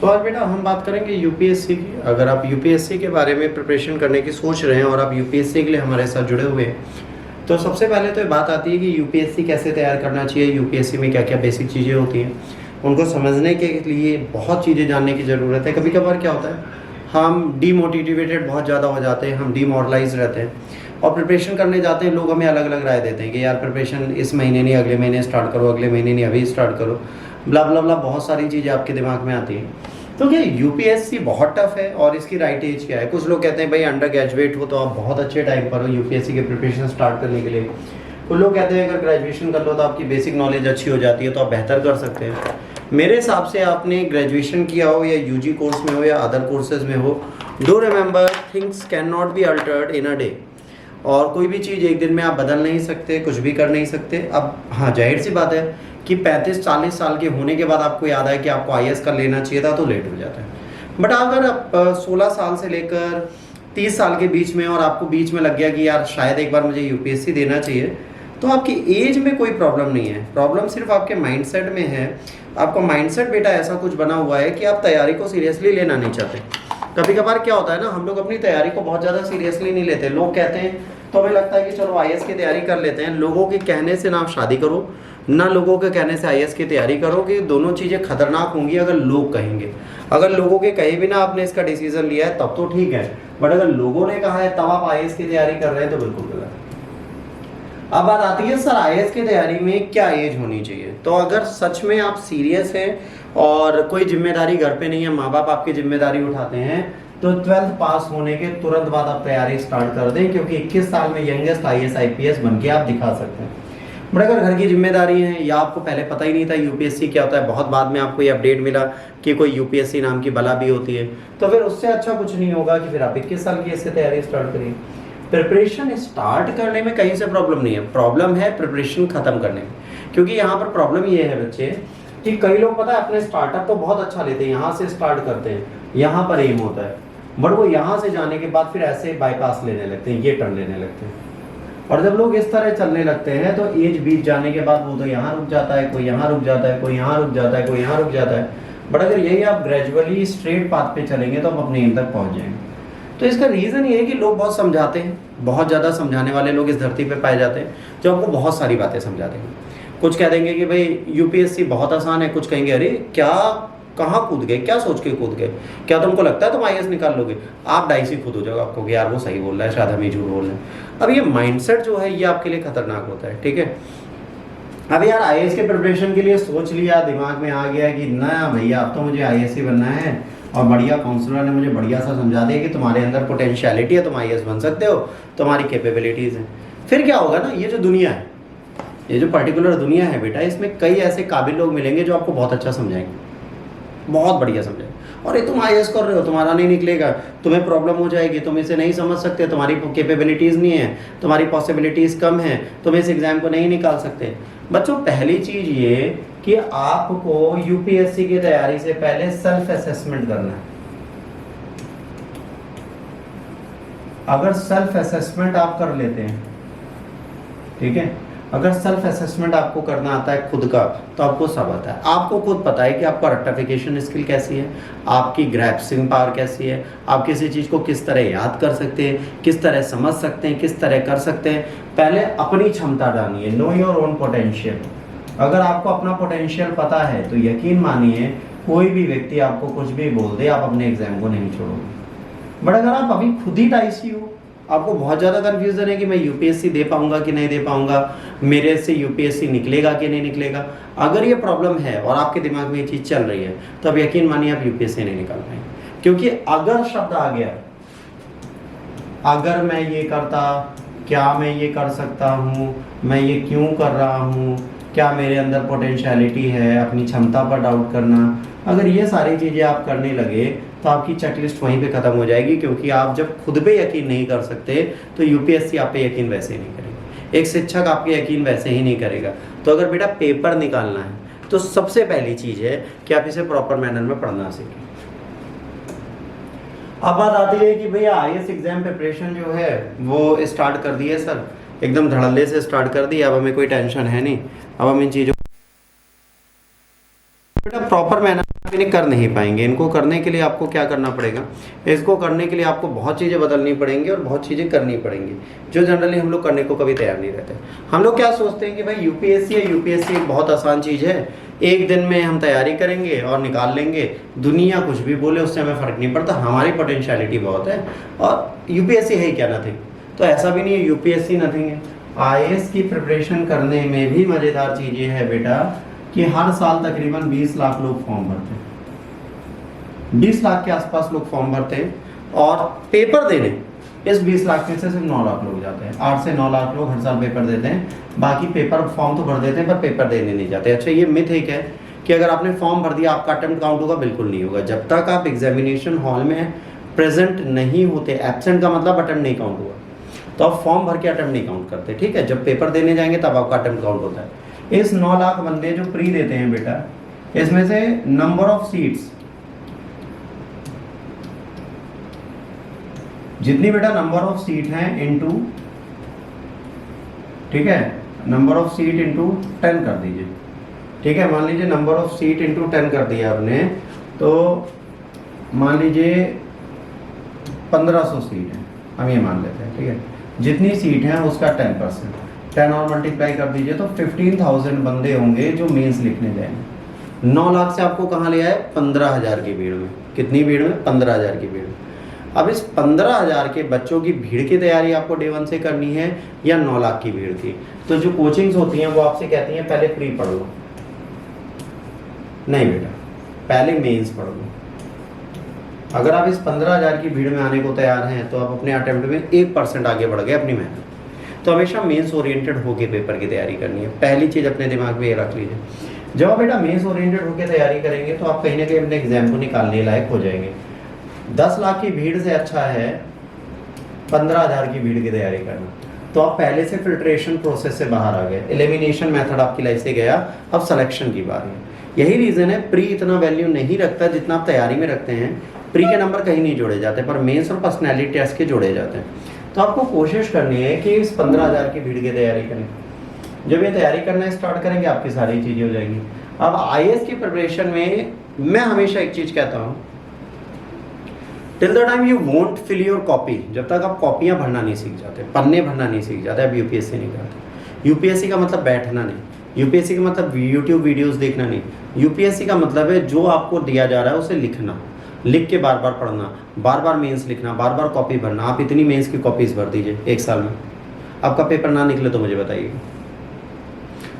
तो आज बेटा हम बात करेंगे यूपीएससी की। अगर आप यूपीएससी के बारे में प्रिपरेशन करने की सोच रहे हैं और आप यूपीएससी के लिए हमारे साथ जुड़े हुए हैं, तो सबसे पहले तो ये बात आती है कि यूपीएससी कैसे तैयार करना चाहिए, यूपीएससी में क्या क्या बेसिक चीज़ें होती हैं, उनको समझने के लिए बहुत चीज़ें जानने की ज़रूरत है। कभी कभार क्या होता है, हम डीमोटिवेटेड बहुत ज़्यादा हो जाते हैं, हम डीमोरलाइज रहते हैं और प्रिपरेशन करने जाते हैं। लोग हमें अलग अलग राय देते हैं कि यार प्रिपरेशन इस महीने नहीं, अगले महीने स्टार्ट करो, अगले महीने नहीं, अभी स्टार्ट करो, ब्ला ब्ला ब्ला, बहुत सारी चीज़ें आपके दिमाग में आती हैं। तो क्या यूपीएससी बहुत टफ है और इसकी राइट एज क्या है? कुछ लोग कहते हैं भाई अंडर ग्रेजुएट हो तो आप बहुत अच्छे टाइम पर हो यूपीएससी के प्रिपरेशन स्टार्ट करने के लिए। कुछ लोग कहते हैं अगर ग्रेजुएशन कर लो तो आपकी बेसिक नॉलेज अच्छी हो जाती है तो आप बेहतर कर सकते हैं। मेरे हिसाब से आपने ग्रेजुएशन किया हो या यूजी कोर्स में हो या अदर कोर्सेज में हो, do remember things can not be altered in a day. और कोई भी चीज़ एक दिन में आप बदल नहीं सकते, कुछ भी कर नहीं सकते। अब हाँ, जाहिर सी बात है कि 35-40 साल के होने के बाद आपको याद है कि आपको आईएएस कर लेना चाहिए था तो लेट हो जाता है। बट अगर आप 16 साल से लेकर 30 साल के बीच में और आपको बीच में लग गया कि यार शायद एक बार मुझे यूपीएससी देना चाहिए, तो आपकी एज में कोई प्रॉब्लम नहीं है। प्रॉब्लम सिर्फ आपके माइंडसेट में है। आपका माइंडसेट बेटा ऐसा कुछ बना हुआ है कि आप तैयारी को सीरियसली लेना नहीं चाहते। कभी कभार क्या होता है ना, हम लोग अपनी तैयारी को बहुत ज़्यादा सीरियसली नहीं लेते। लोग कहते हैं तो हमें लगता है कि चलो आईएएस की तैयारी कर लेते हैं। लोगों के कहने से ना आप शादी करो, ना लोगों के कहने से आईएएस की तैयारी करो, कि दोनों चीज़ें खतरनाक होंगी अगर लोग कहेंगे। अगर लोगों के कहे बिना आपने इसका डिसीजन लिया है तब तो ठीक है, बट अगर लोगों ने कहा है तब आप आईएएस की तैयारी कर रहे हैं तो बिल्कुल गलत है। अब बात आती है सर आईएएस की तैयारी में क्या एज होनी चाहिए। तो अगर सच में आप सीरियस हैं और कोई जिम्मेदारी घर पे नहीं है, माँ बाप आपकी जिम्मेदारी उठाते हैं, तो 12th पास होने के तुरंत बाद आप तैयारी स्टार्ट कर दें, क्योंकि 21 साल में यंगेस्ट आईएएस आईपीएस बन के आप दिखा सकते हैं। बट अगर घर की जिम्मेदारी है या आपको पहले पता ही नहीं था यूपीएससी क्या होता है, बहुत बाद में आपको ये अपडेट मिला कि कोई यूपीएससी नाम की बला भी होती है, तो फिर उससे अच्छा कुछ नहीं होगा कि फिर आप 21 साल की इससे तैयारी स्टार्ट करिए। प्रिपरेशन स्टार्ट करने में कहीं से प्रॉब्लम नहीं है, प्रॉब्लम है प्रिपरेशन खत्म करने में। क्योंकि यहाँ पर प्रॉब्लम ये है बच्चे कि कई लोग पता है अपने स्टार्टअप तो बहुत अच्छा लेते हैं, यहाँ से स्टार्ट करते हैं, यहाँ पर एम होता है, बट वो यहाँ से जाने के बाद फिर ऐसे बाईपास लेने लगते हैं, ये टर्न लेने लगते हैं। और जब लोग इस तरह चलने लगते हैं तो एज बीत जाने के बाद वो तो यहाँ रुक जाता है, कोई यहाँ रुक जाता है, कोई यहाँ रुक जाता है, कोई यहाँ रुक जाता है। बट अगर यही आप ग्रेजुअली स्ट्रेट पाथ पे चलेंगे तो आप अपने एम तक पहुँच जाएंगे। तो इसका रीज़न ये है कि लोग बहुत समझाते हैं, बहुत ज़्यादा समझाने वाले लोग इस धरती पे पाए जाते हैं जो आपको बहुत सारी बातें समझा देंगे। कुछ कह देंगे कि भाई यूपीएससी बहुत आसान है, कुछ कहेंगे अरे क्या, कहाँ कूद गए, क्या सोच के कूद गए, क्या तुमको लगता है तुम आईएएस निकाल लोगे? आप डाइसी खुद हो जाओगे, आपको कि यार वो सही बोल रहा है, शायद हम ही झूठ बोल रहे हैं। अब ये माइंडसेट जो है ये आपके लिए खतरनाक होता है, ठीक है। अब यार आईएएस के प्रिपरेशन के लिए सोच लिया, दिमाग में आ गया कि ना भैया अब तो मुझे आईएएस ही बनना है, और बढ़िया काउंसलर ने मुझे बढ़िया सा समझा दिया कि तुम्हारे अंदर पोटेंशियलिटी है, तुम आईएएस बन सकते हो, तुम्हारी कैपेबिलिटीज़ हैं। फिर क्या होगा ना, ये जो दुनिया है, ये जो पर्टिकुलर दुनिया है बेटा, इसमें कई ऐसे काबिल लोग मिलेंगे जो आपको बहुत अच्छा समझाएंगे, बहुत बढ़िया समझाएंगे। और ये तुम आईएएस कर रहे हो, तुम्हारा नहीं निकलेगा, तुम्हें प्रॉब्लम हो जाएगी, तुम इसे नहीं समझ सकते, तुम्हारी कैपेबिलिटीज़ नहीं है, तुम्हारी पॉसिबिलिटीज़ कम है, तुम इस एग्ज़ाम को नहीं निकाल सकते। बच्चों पहली चीज़ ये कि आपको यूपीएससी की तैयारी से पहले सेल्फ असेसमेंट करना है। अगर सेल्फ असेसमेंट आप कर लेते हैं, ठीक है, अगर सेल्फ असेसमेंट आपको करना आता है खुद का, तो आपको सब आता है। आपको खुद पता है कि आपका रेक्टिफिकेशन स्किल कैसी है, आपकी ग्रैस्पिंग पावर कैसी है, आप किसी चीज़ को किस तरह याद कर सकते हैं, किस तरह समझ सकते हैं, किस तरह कर सकते हैं। पहले अपनी क्षमता जानिए, नो योर ओन पोटेंशियल। अगर आपको अपना पोटेंशियल पता है तो यकीन मानिए कोई भी व्यक्ति आपको कुछ भी बोल दे, आप अपने एग्जाम को नहीं छोड़ोगे। बट अगर आप अभी खुद ही टाइसी हो, आपको बहुत ज़्यादा कन्फ्यूज़न है कि मैं यूपीएससी दे पाऊंगा कि नहीं दे पाऊंगा, मेरे से यूपीएससी निकलेगा कि नहीं निकलेगा, अगर ये प्रॉब्लम है और आपके दिमाग में ये चीज़ चल रही है, तो अब यकीन मानिए आप यूपीएससी नहीं निकाल पाएंगे। क्योंकि अगर शब्द आ गया, अगर मैं ये करता, क्या मैं ये कर सकता हूँ, मैं ये क्यों कर रहा हूँ, क्या मेरे अंदर पोटेंशियलिटी है, अपनी क्षमता पर डाउट करना, अगर ये सारी चीज़ें आप करने लगे तो आपकी चेकलिस्ट वहीं पे ख़त्म हो जाएगी। क्योंकि आप जब खुद पे यकीन नहीं कर सकते तो यूपीएससी आप पे यकीन वैसे ही नहीं करेगी, एक शिक्षक आपके यकीन वैसे ही नहीं करेगा। तो अगर बेटा पेपर निकालना है तो सबसे पहली चीज़ है कि आप इसे प्रॉपर मैनर में पढ़ना सीखें। अब बात आती है कि भैया आईएएस एग्जाम प्रिपरेशन जो है वो स्टार्ट कर दी है सर, एकदम धड़ल्ले से स्टार्ट कर दी, अब हमें कोई टेंशन है नहीं, अब हम इन चीज़ों बेटा प्रॉपर मैनर इन्हें कर नहीं पाएंगे। इनको करने के लिए आपको क्या करना पड़ेगा, इसको करने के लिए आपको बहुत चीज़ें बदलनी पड़ेंगी और बहुत चीज़ें करनी पड़ेंगी, जो जनरली हम लोग करने को कभी तैयार नहीं रहते। हम लोग क्या सोचते हैं कि भाई यूपीएससी है, यूपीएससी एक बहुत आसान चीज़ है, एक दिन में हम तैयारी करेंगे और निकाल लेंगे, दुनिया कुछ भी बोले उससे हमें फ़र्क नहीं पड़ता, हमारी पोटेंशियलिटी बहुत है और यूपीएससी है ही क्या, नथिंग। तो ऐसा भी नहीं है, यूपीएससी नथिंग है। आईएएस की प्रिपरेशन करने में भी मज़ेदार चीज़ ये है बेटा कि हर साल तकरीबन 20 लाख लोग फॉर्म भरते हैं, 20 लाख के आसपास लोग फॉर्म भरते हैं और पेपर देने इस 20 लाख में से सिर्फ 9 लाख लोग जाते हैं। 8 से 9 लाख लोग हर साल पेपर देते हैं, बाकी पेपर फॉर्म तो भर देते हैं पर पेपर देने नहीं जाते। अच्छा, ये मिथ एक है कि अगर आपने फॉर्म भर दिया आपका अटेम्प्ट काउंट होगा, बिल्कुल नहीं होगा। जब तक आप एग्जामिनेशन हॉल में प्रेजेंट नहीं होते, एब्सेंट का मतलब अटेम्प्ट नहीं काउंट हुआ, तो आप फॉर्म भर के अटेम्प्ट नहीं काउंट करते, ठीक है। जब पेपर देने जाएंगे तब आपका अटेम्प्ट काउंट होता है। इस 9 लाख बंदे जो प्री देते हैं बेटा, इसमें से नंबर ऑफ सीट्स, जितनी बेटा नंबर ऑफ सीट हैं इनटू, ठीक है, नंबर ऑफ सीट इनटू 10 कर दीजिए, ठीक है। मान लीजिए नंबर ऑफ सीट इनटू 10 कर दिया आपने, तो मान लीजिए 1500 सीट है, हम ये मान लेते हैं, ठीक है। जितनी सीट है उसका 10%, 10 और मल्टीप्लाई कर दीजिए तो 15,000 बंदे होंगे जो मेंस लिखने जाएंगे। 9 लाख से आपको कहाँ ले आए, 15,000 की भीड़ में। कितनी भीड़ में, 15,000 की भीड़ में। अब इस 15,000 के बच्चों की भीड़ की तैयारी आपको डे 1 से करनी है या 9 लाख की भीड़ की। तो जो कोचिंग्स होती हैं वो आपसे कहती हैं पहले प्री पढ़ लो, नहीं बेटा पहले मेंस पढ़ लो। अगर आप इस 15,000 की भीड़ में आने को तैयार हैं तो आप अपने अटेम्प्ट में 1% आगे बढ़ गए अपनी मेहनत। तो हमेशा मेंस ओरिएंटेड होकर पेपर की तैयारी करनी है, पहली चीज़ अपने दिमाग में ये रख लीजिए। जब आप बेटा मेंस ओरिएंटेड होकर तैयारी करेंगे तो आप कहीं ना कहीं अपने एग्जाम को निकालने लायक हो जाएंगे। 10 लाख की भीड़ से अच्छा है 15,000 की भीड़ की तैयारी करना। तो आप पहले से फिल्ट्रेशन प्रोसेस से बाहर आ गए, एलिमिनेशन मेथड आपकी लाइफ से गया, अब सिलेक्शन की बारी है। यही रीज़न है प्री इतना वैल्यू नहीं रखता जितना आप तैयारी में रखते हैं। प्री के नंबर कहीं नहीं जोड़े जाते पर मेंस और पर्सनैलिटी टेस्ट के जोड़े जाते हैं। तो आपको कोशिश करनी है कि इस 15,000 की भीड़ की तैयारी करें। जब ये तैयारी करना स्टार्ट करेंगे आपकी सारी चीज़ें हो जाएंगी। अब आईएएस की प्रिपरेशन में मैं हमेशा एक चीज़ कहता हूँ, till the time you won't fill your copy, जब तक आप कॉपियाँ भरना नहीं सीख जाते, पन्ने भरना नहीं सीख जाते, आप यूपीएससी नहीं करते। यूपीएससी का मतलब बैठना नहीं, यूपीएससी का मतलब यूट्यूब वीडियोस देखना नहीं। यूपीएससी का मतलब है जो आपको दिया जा रहा है उसे लिखना, लिख के बार बार पढ़ना, बार बार मेंस लिखना, बार बार कॉपी भरना। आप इतनी मेंस की कॉपीज भर दीजिए एक साल में, आपका पेपर ना निकले तो मुझे बताइए।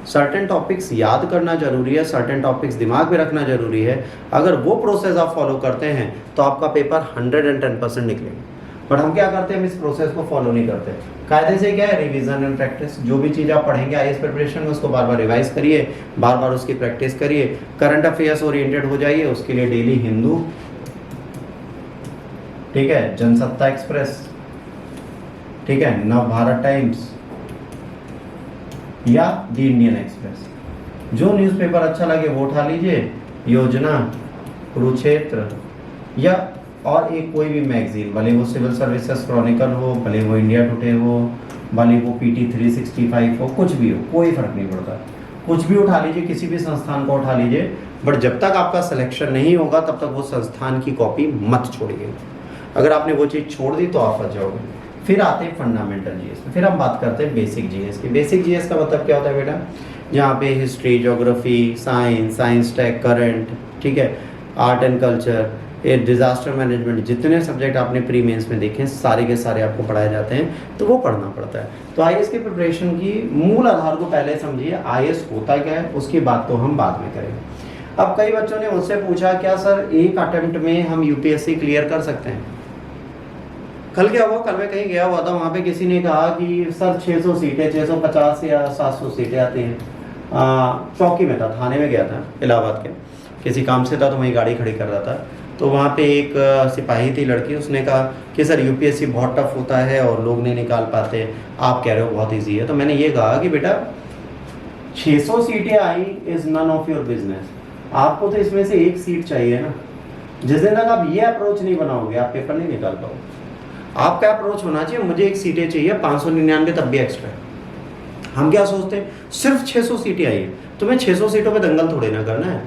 सर्टेन टॉपिक्स याद करना जरूरी है, सर्टेन टॉपिक्स दिमाग में रखना जरूरी है। अगर वो प्रोसेस आप फॉलो करते हैं तो आपका पेपर 110% निकलेगा। बट हम क्या करते हैं, हम इस प्रोसेस को फॉलो नहीं करते। कायदे से क्या है, रिवीजन एंड प्रैक्टिस। जो भी चीज़ आप पढ़ेंगे आईएएस प्रिपरेशन में उसको बार बार रिवाइज करिए, बार बार उसकी प्रैक्टिस करिए। करंट अफेयर्स ओरिएंटेड हो जाइए, उसके लिए डेली हिंदू, ठीक है, जनसत्ता एक्सप्रेस, ठीक है, नव भारत टाइम्स या द इंडियन एक्सप्रेस। जो न्यूज़पेपर अच्छा लगे वो उठा लीजिए, योजना, कुरुक्षेत्र या और एक कोई भी मैगजीन, भले वो सिविल सर्विसेज क्रॉनिकल हो, भले वो इंडिया टुडे हो, भले वो PT 365 हो, कुछ भी हो, कोई फर्क नहीं पड़ता। कुछ भी उठा लीजिए, किसी भी संस्थान को उठा लीजिए। बट जब तक आपका सिलेक्शन नहीं होगा तब तक वो संस्थान की कॉपी मत छोड़िए। अगर आपने वो चीज़ छोड़ दी तो आप फंस जाओगे। फिर आते हैं फंडामेंटल जीएस में, फिर हम बात करते हैं बेसिक जीएस की। बेसिक जीएस का मतलब क्या होता है बेटा, जहाँ पे history, geography, science, science tech, current, ठीक है, आर्ट एंड कल्चर, ये डिज़ास्टर मैनेजमेंट, जितने सब्जेक्ट आपने प्री मेंस में देखे सारे के सारे आपको पढ़ाए जाते हैं, तो वो पढ़ना पड़ता है। तो आईएएस की प्रिपरेशन की मूल आधार को पहले समझिए, आईएएस होता क्या है उसकी बात तो हम बाद में करेंगे। अब कई बच्चों ने मुझसे पूछा क्या सर एक अटेम्प्ट में हम यूपीएससी क्लियर कर सकते हैं। कल क्या हुआ, कल मैं कहीं गया हुआ था, वहाँ पे किसी ने कहा कि सर 600 सीटें, 650 या 700 सीटें आती हैं। चौकी में था, थाने में गया था इलाहाबाद के, किसी काम से था तो वहीं गाड़ी खड़ी कर रहा था। तो वहाँ पे एक सिपाही थी लड़की, उसने कहा कि सर यूपीएससी बहुत टफ होता है और लोग नहीं निकाल पाते, आप कह रहे हो बहुत ईजी है। तो मैंने ये कहा कि बेटा 600 सीटें I is none of your business, आपको तो इसमें से एक सीट चाहिए ना। जिस दिन तक आप ये अप्रोच नहीं बनाओगे आप पेपर नहीं निकाल पाओगे। आपका अप्रोच होना चाहिए मुझे एक सीटें चाहिए, 599 तब भी एक्स्ट्रा। हम क्या सोचते हैं सिर्फ 600 सीटें आई है, तुम्हें 600 सीटों पे दंगल थोड़े ना करना है,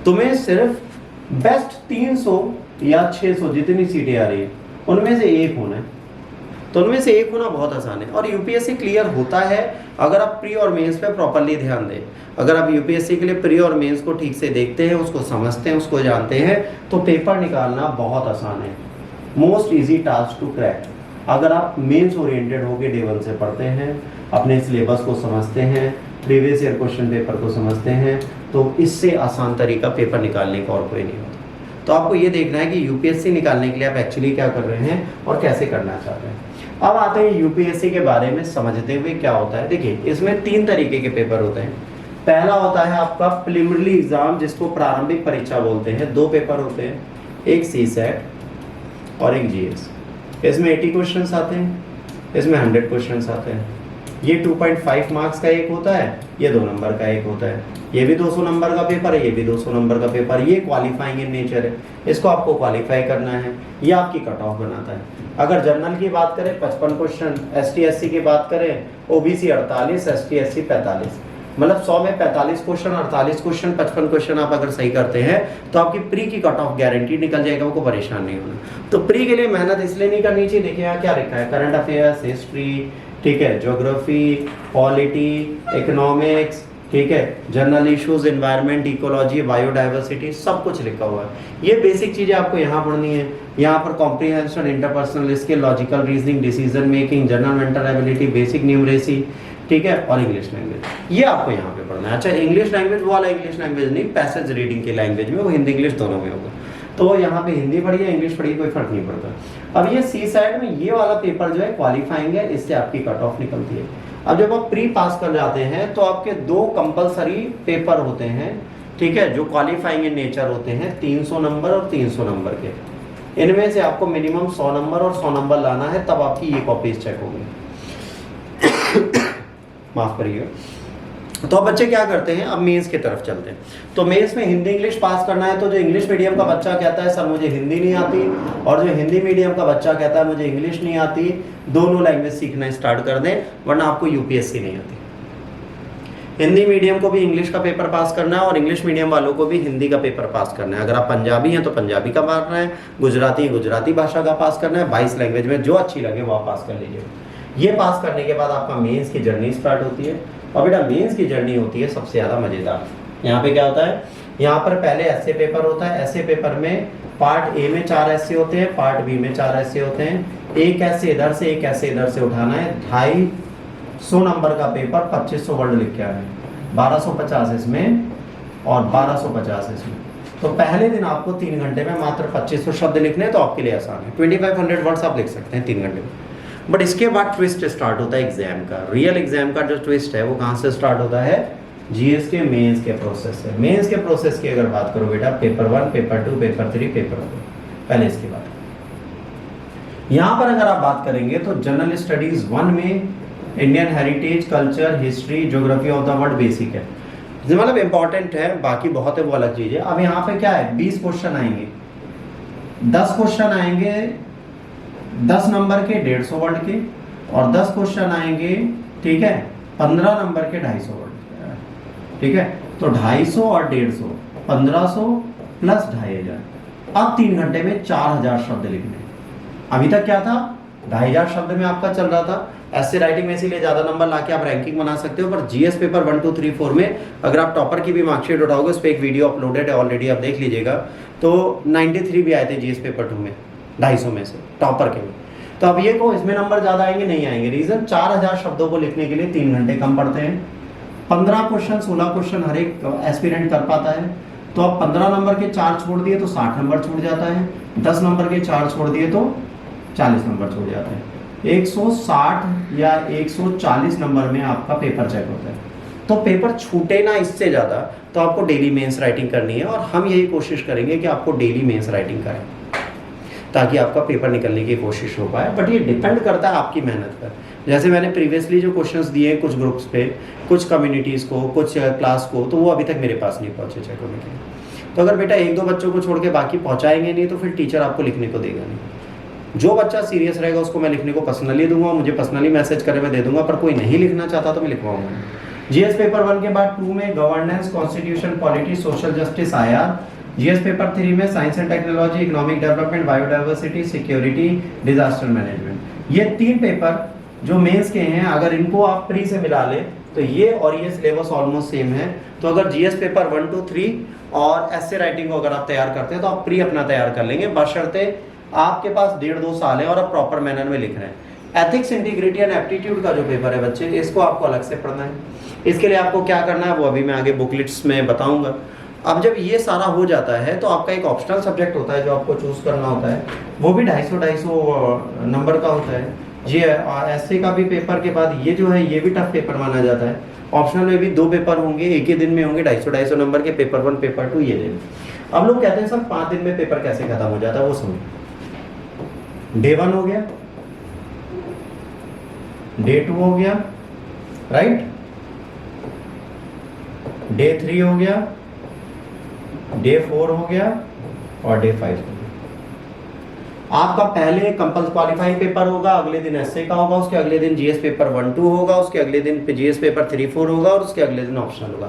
तुम्हें सिर्फ बेस्ट 300 या 600 जितनी सीटें आ रही है उनमें से एक होना है, तो उनमें से एक होना बहुत आसान है। और यूपीएससी क्लियर होता है अगर आप प्री और मेंस पे प्रॉपरली ध्यान दें। अगर आप यूपीएससी के लिए प्री और मेंस को ठीक से देखते हैं, उसको समझते हैं, उसको जानते हैं, तो पेपर निकालना बहुत आसान है। Most easy task to crack. अगर आप मेंस ओरिएंटेड होकर डे 1 से पढ़ते हैं, अपने सिलेबस को समझते हैं, प्रीवियस ईयर क्वेश्चन पेपर को समझते हैं, तो इससे आसान तरीका पेपर निकालने का और कोई नहीं होता। तो आपको ये देखना है कि यूपीएससी निकालने के लिए आप एक्चुअली क्या कर रहे हैं और कैसे करना चाहते हैं। अब आते हैं यूपीएससी के बारे में समझते हुए क्या होता है। देखिए, इसमें 3 तरीके के पेपर होते हैं। पहला होता है आपका प्रिलिमिनरी एग्जाम, जिसको प्रारंभिक परीक्षा बोलते हैं। 2 पेपर होते हैं, एक सीसेट और एक जीएस। इसमें 80 क्वेश्चंस आते हैं, इसमें 100 क्वेश्चंस आते हैं। ये 2.5 मार्क्स का एक होता है, ये 2 नंबर का एक होता है। ये भी 200 नंबर का पेपर है, ये भी 200 नंबर का पेपर। ये क्वालिफाइंग इन नेचर है, इसको आपको क्वालिफाई करना है, ये आपकी कट ऑफ बनाता है। अगर जनरल की बात करें 55 क्वेश्चन, एसटी एससी की बात करें ओबीसी 48, एसटी एससी 45, मतलब 100 में 45 क्वेश्चन, 48 क्वेश्चन, 55 क्वेश्चन आप अगर सही करते हैं तो आपकी प्री की कट ऑफ गारंटी निकल जाएगा, आपको परेशान नहीं होना। तो प्री के लिए मेहनत इसलिए नहीं करनी चाहिए। देखिए यहाँ क्या लिखा है, करंट अफेयर्स, हिस्ट्री, ठीक है, ज्योग्राफी, पॉलिटी, इकोनॉमिक्स, ठीक है, general issues, environment, ecology, biodiversity, सब कुछ लिखा हुआ है। ये बेसिक चीजें आपको यहाँ पढ़नी है। यहाँ पर comprehension, interpersonal skill, logical reasoning, decision making, general mental ability, basic numeracy, ठीक है, और इंग्लिश लैंग्वेज, ये आपको यहाँ पे पढ़ना है। अच्छा, इंग्लिश लैंग्वेज वो वाला इंग्लिश लैंग्वेज नहीं, पैसेज रीडिंग की लैंग्वेज में, वो हिंदी इंग्लिश दोनों में होगा। तो यहाँ पे हिंदी पढ़िए, इंग्लिश पढ़िए, कोई फर्क नहीं पड़ता। अब ये सी साइड में ये वाला पेपर जो है क्वालिफाइंग है, इससे आपकी कट ऑफ निकलती है। अब जब आप प्री पास कर जाते हैं तो आपके 2 कंपलसरी पेपर होते हैं, ठीक है, जो क्वालिफाइंग इन नेचर होते हैं, 300 नंबर और 300 नंबर के। इनमें से आपको मिनिमम 100 नंबर और 100 नंबर लाना है, तब आपकी ये कॉपीज चेक होंगी। माफ करिए। तो अब बच्चे क्या करते हैं, अब मेंस की तरफ चलते हैं। तो मेंस में हिंदी इंग्लिश पास करना है, तो जो इंग्लिश मीडियम का बच्चा कहता है सर मुझे हिंदी नहीं आती, और जो हिंदी मीडियम का बच्चा कहता है मुझे इंग्लिश नहीं आती, दोनों लैंग्वेज सीखना स्टार्ट कर दें, वरना आपको यूपीएससी नहीं आती। हिंदी मीडियम को भी इंग्लिश का पेपर पास करना है और इंग्लिश मीडियम वालों को भी हिंदी का पेपर पास करना है। अगर आप पंजाबी हैं तो पंजाबी का मारना है, गुजराती भाषा का पास करना है। 22 लैंग्वेज में जो अच्छी लगे वो आप पास कर लीजिए। ये पास करने के बाद आपका मेंस की जर्नी स्टार्ट होती है। और बेटा मेंस की जर्नी होती है सबसे ज़्यादा मज़ेदार। यहाँ पे क्या होता है, यहाँ पर पहले ऐसे पेपर होता है। ऐसे पेपर में पार्ट ए में 4 ऐसे होते हैं, पार्ट बी में 4 ऐसे होते हैं। एक ऐसे इधर से, एक ऐसे इधर से उठाना है। 250 नंबर का पेपर, 2500 वर्ड लिख के आना है, 1250 इसमें और 1250 इसमें। तो पहले दिन आपको 3 घंटे में मात्र 2500 शब्द लिखने हैं, तो आपके लिए आसान है। 2500 वर्ड्स आप लिख सकते हैं 3 घंटे में। बट इसके बाद ट्विस्ट स्टार्ट होता है एग्जाम का। रियल एग्जाम का जो ट्विस्ट है वो कहाँ से स्टार्ट होता है, जीएस के मेंस के प्रोसेस से। मेंस के प्रोसेस की अगर बात करो बेटा, पेपर 1, पेपर 2, पेपर 3, पेपर 4, पहले इसकी बात। यहाँ पर अगर आप बात करेंगे तो जनरल स्टडीज 1 में Indian heritage, culture, history, geography of the world basic है, मतलब इंपॉर्टेंट है, बाकी बहुत है वो अलग चीज है। अब यहाँ पे क्या है, 20 क्वेश्चन आएंगे, 10 क्वेश्चन आएंगे 10 नंबर के 150 वर्ड के, और 10 क्वेश्चन आएंगे, ठीक है, 15 नंबर के 250 वर्ड के, ठीक है। तो 250 और 150, 1500 प्लस 2500। अब 3 घंटे में 4000 शब्द लिखने। अभी तक क्या था, 2500 शब्द में आपका चल रहा था। ऐसे राइटिंग में इसीलिए ज्यादा नंबर लाके आप रैंकिंग बना सकते हो। पर जीएस पेपर 1, 2, 3, 4 में अगर आप टॉपर की भी मार्कशीट उठाओगे, उस पर एक वीडियो अपलोडेड है ऑलरेडी, आप देख लीजिएगा, तो 93 भी आए थे जीएस पेपर 2 में 250 में से टॉपर के में। तो अब ये को इसमें नंबर ज्यादा आएंगे नहीं आएंगे। रीजन 4000 शब्दों को लिखने के लिए 3 घंटे कम पड़ते हैं। 15 क्वेश्चन 16 क्वेश्चन हर एक एस्पिरेंट कर पाता है। तो अब 15 नंबर के 4 छोड़ दिए तो 60 नंबर छूट जाता है, 10 नंबर के 4 छोड़ दिए तो 40 नंबर छूट जाता है। 160 या 140 नंबर में आपका पेपर चेक होता है। तो पेपर छूटे ना इससे ज़्यादा, तो आपको डेली मेंस राइटिंग करनी है, और हम यही कोशिश करेंगे कि आपको डेली मेंस राइटिंग करें ताकि आपका पेपर निकलने की कोशिश हो पाए। बट ये डिपेंड करता है आपकी मेहनत पर। जैसे मैंने प्रीवियसली जो क्वेश्चंस दिए कुछ ग्रुप्स पे, कुछ कम्युनिटीज़ को, कुछ क्लास को, तो वो अभी तक मेरे पास नहीं पहुँचे चेक होने के लिए। तो अगर बेटा 1-2 बच्चों को छोड़ के बाकी पहुँचाएंगे नहीं तो फिर टीचर आपको लिखने को देगा नहीं। जो बच्चा सीरियस रहेगा उसको मैं लिखने को पर्सनली दूंगा, मुझे पर्सनली मैसेज करे मैं दे दूंगा, पर कोई नहीं लिखना चाहता तो मैं लिखवाऊंगा। जीएस पेपर 1 के बाद 2 में governance, constitution, polity, social justice आया, जीएस पेपर 3 में science and technology, economic development, biodiversity, security, disaster management, ये 3 पेपर जो मेंस के हैं, अगर इनको आप प्री से मिला ले तो ये और ये सिलेबस ऑलमोस्ट सेम है। तो अगर जीएस पेपर 1 2 3 और एस्से राइटिंग को अगर आप तैयार करते हैं तो आप प्री अपना तैयार कर लेंगे, बशर्ते आपके पास 1.5-2 साल है और आप प्रॉपर मैनर में लिख रहे हैं। एथिक्स, इंटीग्रिटी एंड एप्टीट्यूड का जो पेपर है बच्चे, इसको आपको अलग से पढ़ना है। इसके लिए आपको क्या करना है वो अभी मैं आगे बुकलेट्स में बताऊंगा। अब जब ये सारा हो जाता है तो आपका एक ऑप्शनल सब्जेक्ट होता है जो आपको चूज करना होता है, वो भी 250-250 नंबर का होता है। जी एसए का भी पेपर के बाद ये जो है ये भी टफ पेपर माना जाता है। ऑप्शनल में भी 2 पेपर होंगे, एक ही दिन में होंगे, 250-250 नंबर के, पेपर 1 पेपर 2 ये दिन। अब लोग कहते हैं सर 5 दिन में पेपर कैसे खत्म हो जाता है, वो सुनो। डे 1 हो गया, डे 2 हो गया, राइट, डे 3 हो गया, डे 4 हो गया और डे 5 हो गया। आपका पहले कंपल्स क्वालिफाइंग पेपर होगा, अगले दिन एसए का होगा, उसके अगले दिन जीएस पेपर 1 2 होगा, उसके अगले दिन जीएस पेपर 3 4 होगा और उसके अगले दिन ऑप्शनल होगा।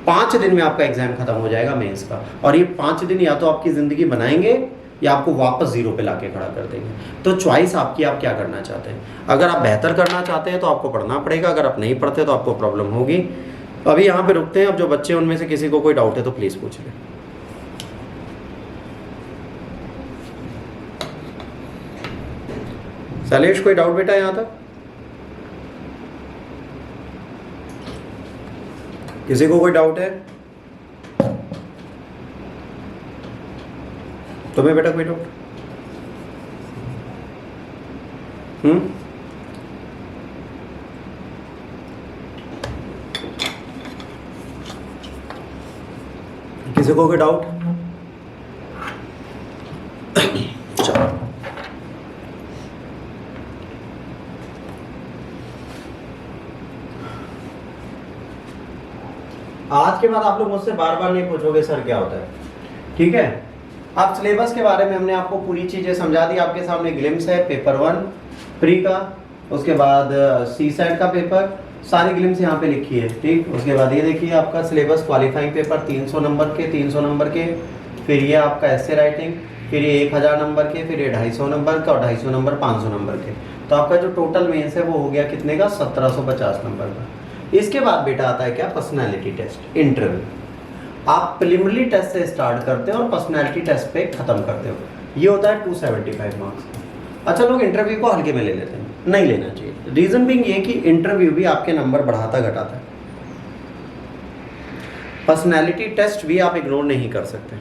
5 दिन में आपका एग्जाम खत्म हो जाएगा मेंस का। और ये 5 दिन या तो आपकी जिंदगी बनाएंगे या आपको वापस जीरो पे लाके खड़ा कर देंगे। तो चॉइस आपकी, आप क्या करना चाहते हैं। अगर आप बेहतर करना चाहते हैं तो आपको पढ़ना पड़ेगा, अगर आप नहीं पढ़ते तो आपको प्रॉब्लम होगी। अभी यहाँ पे रुकते हैं। अब जो बच्चे उनमें से किसी को कोई डाउट है तो प्लीज पूछ लें। शैलेश कोई डाउट बेटा यहाँ तक? किसी को कोई डाउट है? तुम्हें बेटा कोई डाउट? किसी को कोई डाउट? चलो आज के बाद आप लोग मुझसे बार बार नहीं पूछोगे सर क्या होता है, ठीक है। अब सिलेबस के बारे में हमने आपको पूरी चीजें समझा दी, आपके सामने ग्लिम्स है पेपर 1 प्री का, उसके बाद सी साइड का पेपर, सारी ग्लिम्स यहाँ पे लिखी है, ठीक। उसके बाद ये देखिए आपका सिलेबस क्वालिफाइंग पेपर 300 नंबर के, 300 नंबर के, फिर ये आपका एस्से राइटिंग, फिर ये 1000 नंबर के, फिर ये 250 नंबर का और 250 नंबर 500 नंबर के। तो आपका जो टोटल मेंस है वो हो गया कितने का, 1750 नंबर का। इसके बाद बेटा आता है क्या, पर्सनैलिटी टेस्ट, इंटरव्यू। आप प्रिलिमिनरी टेस्ट से स्टार्ट करते हो और पर्सनैलिटी टेस्ट पे खत्म करते हो। ये होता है 275 मार्क्स। अच्छा, लोग इंटरव्यू को हल्के में ले लेते हैं, नहीं लेना चाहिए। रीजन बीइंग ये कि इंटरव्यू भी आपके नंबर बढ़ाता घटाता है। पर्सनैलिटी टेस्ट भी आप इग्नोर नहीं कर सकते।